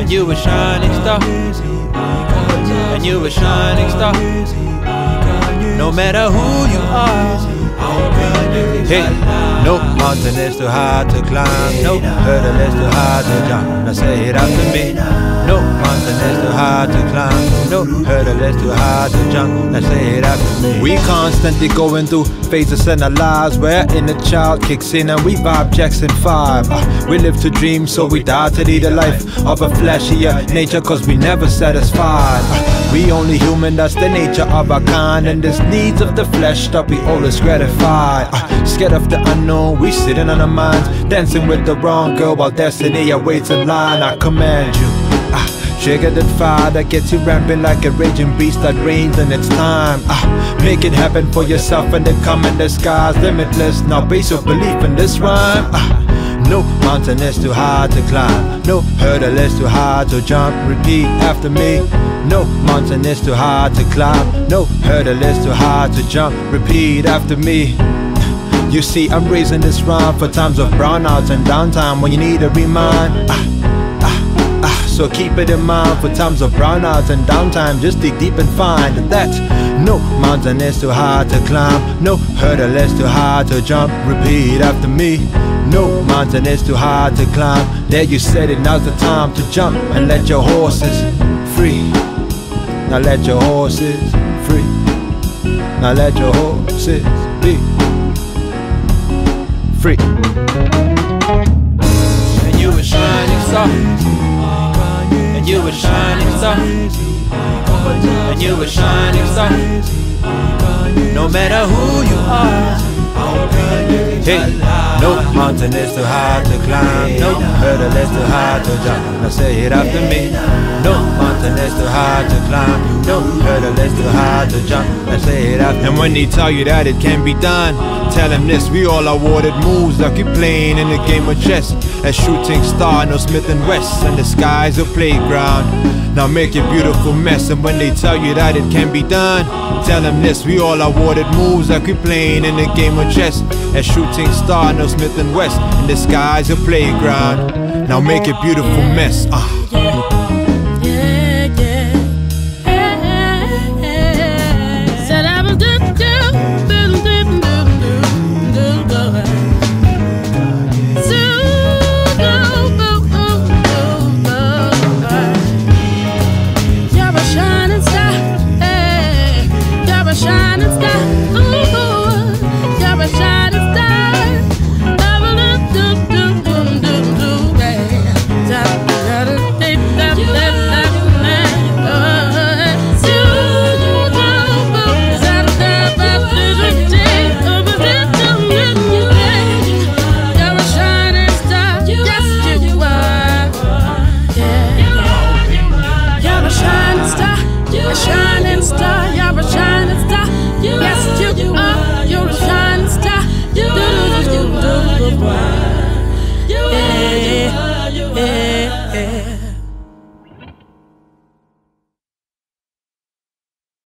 And you a shining star, and you a shining star. No matter who you are. Hey, no mountain is too high to climb, no hurdle is too high to jump. Now say it after me. No mountain is too high to climb, no hurdle is too high to jump. Now say it after me. We constantly going through phases in our lives where inner child kicks in and we vibe Jackson 5. We live to dream, so we die to lead a life of a flashier nature, cause we never satisfied. We only human, that's the nature of our kind, and this needs of the flesh that we always gratify. Scared of the unknown, we sitting on our minds, dancing with the wrong girl while destiny awaits in line. I command you, trigger that fire that gets you ramping like a raging beast that reigns in its time. Make it happen for yourself and the coming, the sky's limitless. Now base your belief in this rhyme. No mountain is too high to climb, no hurdle is too high to jump. Repeat after me. No mountain is too high to climb, no hurdle is too high to jump. Repeat after me. You see, I'm raising this rhyme for times of brownouts and downtime when you need a remind. So keep it in mind for times of brownouts and downtime. Just dig deep and find that no mountain is too high to climb, no hurdle is too high to jump. Repeat after me. No mountain is too high to climb. There you said it, now's the time to jump and let your horses free. Now let your horses free. Now let your horses be free. And you a shining star, and you a shining star, and you a shining star. No matter who you are. Hey, no mountain is too high to climb, no hurdle is too high to jump. Now say it after me. No mountain is too high to climb, no hurdle is too high to jump. Now say it after me. And when they tell you that it can be done, tell them this: we all awarded moves like you're playing in a game of chess. A shooting star, no Smith and West, and the sky's a playground. Now make a beautiful mess. And when they tell you that it can be done, tell them this: we all awarded moves like we're playing in a game of chess. A shooting star, no Smith and West, and the sky's a playground. Now make a beautiful mess.